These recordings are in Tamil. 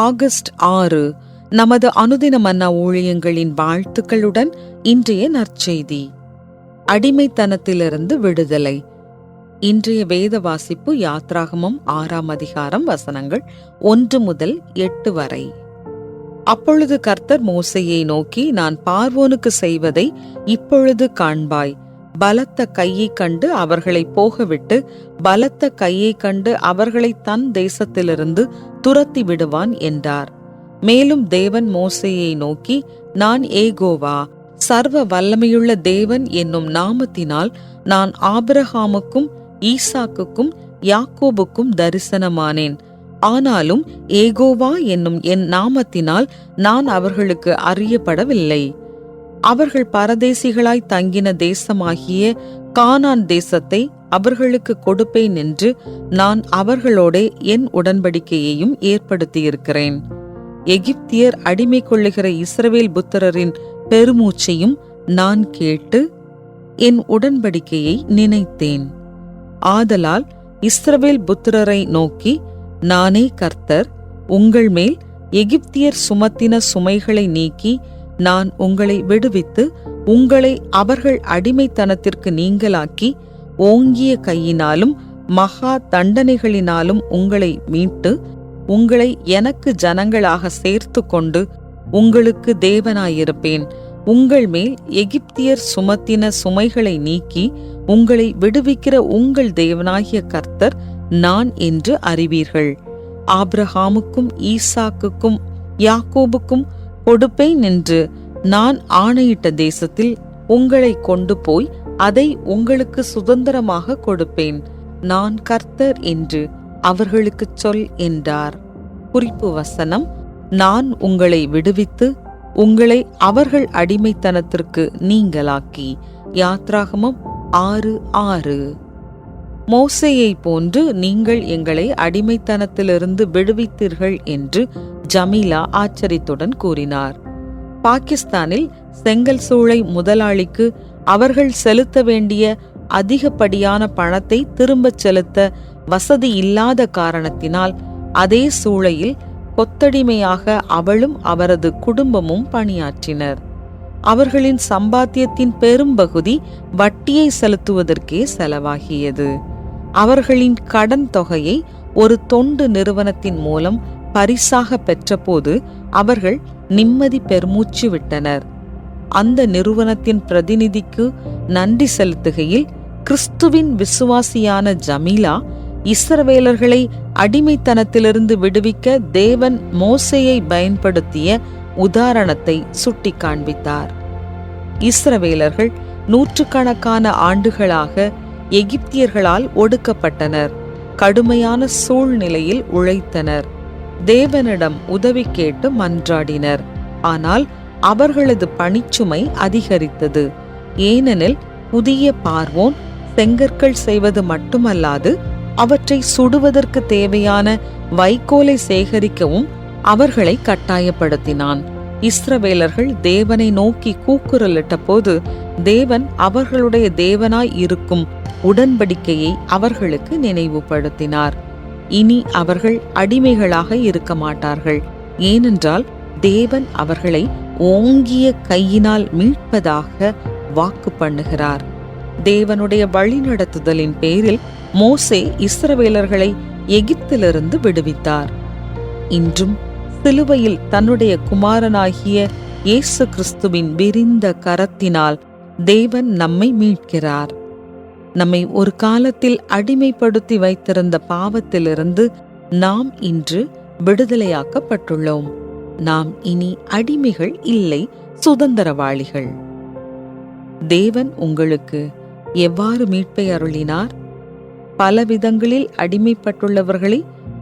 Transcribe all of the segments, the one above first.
ஆகஸ்ட் 6 நமது அனுதின மன்னா ஊழியங்களின் வாழ்த்துக்களுடன் இன்றைய நற்செய்தி. அடிமைத்தனத்திலிருந்து விடுதலை. இன்றைய வேத வாசிப்பு யாத்ராகமம் 6ஆம் அதிகாரம் வசனங்கள் 1 முதல் 8 வரை. அப்பொழுது கர்த்தர் மோசேயை நோக்கி, நான் பார்வோனுக்கு செய்வதை இப்பொழுது காண்பாய். பலத்த கையை கண்டு அவர்களை போகவிட்டு, பலத்த கையை கண்டு அவர்களை தன் தேசத்திலிருந்து துரத்தி விடுவான் என்றார். மேலும் தேவன் மோசேயை நோக்கி, நான் ஏகோவா, சர்வ வல்லமையுள்ள தேவன் என்னும் நாமத்தினால் நான் ஆபிரகாமுக்கும் ஈசாக்குக்கும் யாக்கோபுக்கும் தரிசனமானேன். ஆனாலும் ஏகோவா என்னும் என் நாமத்தினால் நான் அவர்களுக்கு அறியப்படவில்லை. அவர்கள் பரதேசிகளாய் தங்கின தேசமாகிய கானான் தேசத்தை அவர்களுக்கு கொடுப்பேன் என்று நான் அவர்களோடே என் உடன்படிக்கையையும் ஏற்படுத்தியிருக்கிறேன். எகிப்தியர் அடிமை கொள்ளுகிற இஸ்ரவேல் புத்திரரின் பெருமூச்சையும் நான் கேட்டு என் உடன்படிக்கையை நினைத்தேன். ஆதலால் இஸ்ரவேல் புத்திரரை நோக்கி, நானே கர்த்தர், உங்கள் மேல் எகிப்தியர் சுமத்தின சுமைகளை நீக்கி நான் உங்களை விடுவித்து உங்களை அவர்கள் அடிமைத்தனத்திற்கு நீங்களாக்கி ஓங்கிய கையினாலும் மகா தண்டனைகளினாலும் உங்களை மீட்டு உங்களை எனக்கு ஜனங்களாக சேர்த்து கொண்டு உங்களுக்கு தேவனாயிருப்பேன். உங்கள் மேல் எகிப்தியர் சுமத்தின சுமைகளை நீக்கி உங்களை விடுவிக்கிற உங்கள் தேவனாகிய கர்த்தர் நான் என்று அறிவீர்கள். ஆபிரகாமுக்கும் ஈசாக்குக்கும் யாக்கோபுக்கும் கொடுப்பேன் என்று நான் ஆணையிட்ட தேசத்தில் உங்களை கொண்டு போய் அதை உங்களுக்கு சுதந்திரமாக கொடுப்பேன். நான் கர்த்தர் என்று அவர்களுக்கு சொல் என்றார். குறிப்பு வசனம்: நான் உங்களை விடுவித்து உங்களை அவர்கள் அடிமைத்தனத்திற்கு நீங்களாக்கி. யாத்ராகமம் 6:6. மோசேயை போன்று நீங்கள் எங்களை அடிமைத்தனத்திலிருந்து விடுவித்தீர்கள் என்று ஜமீலா ஆச்சரியத்துடன் கூறினார். பாகிஸ்தானில் செங்கல் சூளை முதலாளிக்கு அவர்கள் செலுத்த வேண்டிய அதிகப்படியான பணத்தை திரும்பச் செலுத்த வசதி இல்லாத காரணத்தினால் அதே சூளையில் கொத்தடிமையாக அவளும் அவரது குடும்பமும் பணியாற்றினர். அவர்களின் சம்பாத்தியத்தின் பெரும்பகுதி வட்டியை செலுத்துவதற்கே செலவாகியது. அவர்களின் கடன் தொகையை ஒரு தொண்டு நிறுவனத்தின் மூலம் பரிசாக பெற்றபோது அவர்கள் நிம்மதி பெருமூச்சு விட்டனர். அந்த நிறுவனத்தின் பிரதிநிதிக்கு நன்றி செலுத்துகையில் கிறிஸ்துவின் விசுவாசியான ஜமீலா இஸ்ரவேலர்களை அடிமைத்தனத்திலிருந்து விடுவிக்க தேவன் மோசேயை பயன்படுத்திய உதாரணத்தை சுட்டி காண்பித்தார். இஸ்ரவேலர்கள் நூற்றுக்கணக்கான ஆண்டுகளாக எகிப்தியர்களால் ஒடுக்கப்பட்டனர். கடுமையான சூழ்நிலையில் உழைத்தனர். தேவனிடம் உதவி கேட்டு மன்றாடினர். ஆனால் அவர்களது பணிச்சுமை அதிகரித்தது. ஏனெனில் புதிய பார்வோன் செங்கற்கள் செய்வது மட்டுமல்லாது அவற்றை சுடுவதற்கு தேவையான வைக்கோலை சேகரிக்கவும் அவர்களை கட்டாயப்படுத்தினான். இஸ்ரவேலர்கள் தேவனை நோக்கி கூக்குரலிட்ட போது தேவன் அவர்களுடைய தேவனாய் இருக்கும் உடன்படிக்கையை அவர்களுக்கு நினைவுபடுத்தினார். இனி அவர்கள் அடிமைகளாக இருக்க மாட்டார்கள். ஏனென்றால் தேவன் அவர்களை ஓங்கிய கையினால் மீட்பதாக வாக்கு பண்ணுகிறார். தேவனுடைய வழிநடத்துதலின் பேரில் மோசே இஸ்ரவேலர்களை எகிப்திலிருந்து விடுவித்தார். இன்றும் சிலுவையில் தன்னுடைய குமாரனாகிய இயேசு கிறிஸ்துவின் விரிந்த கரத்தினால் தேவன் நம்மை மீட்கிறார். நம்மை ஒரு காலத்தில் அடிமைப்படுத்தி வைத்திருந்த பாவத்திலிருந்து நாம் இன்று விடுதலையாக்கப்பட்டுள்ளோம். நாம் இனி அடிமைகள் இல்லை, சுதந்திரவாளிகள். தேவன் உங்களுக்கு எவ்வாறு மீட்பை அருளினார்? பல விதங்களில் அடிமைப்பட்டுள்ளவர்களை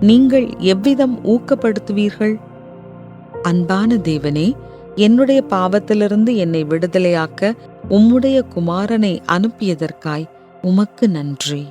நீங்கள் எவ்விதம் ஊக்கப்படுத்துவீர்கள்? அன்பான தேவனே, என்னுடைய பாவத்திலிருந்து என்னை விடுதலையாக்க உம்முடைய குமாரனை அனுப்பியதற்காய் உமக்கு நன்றி.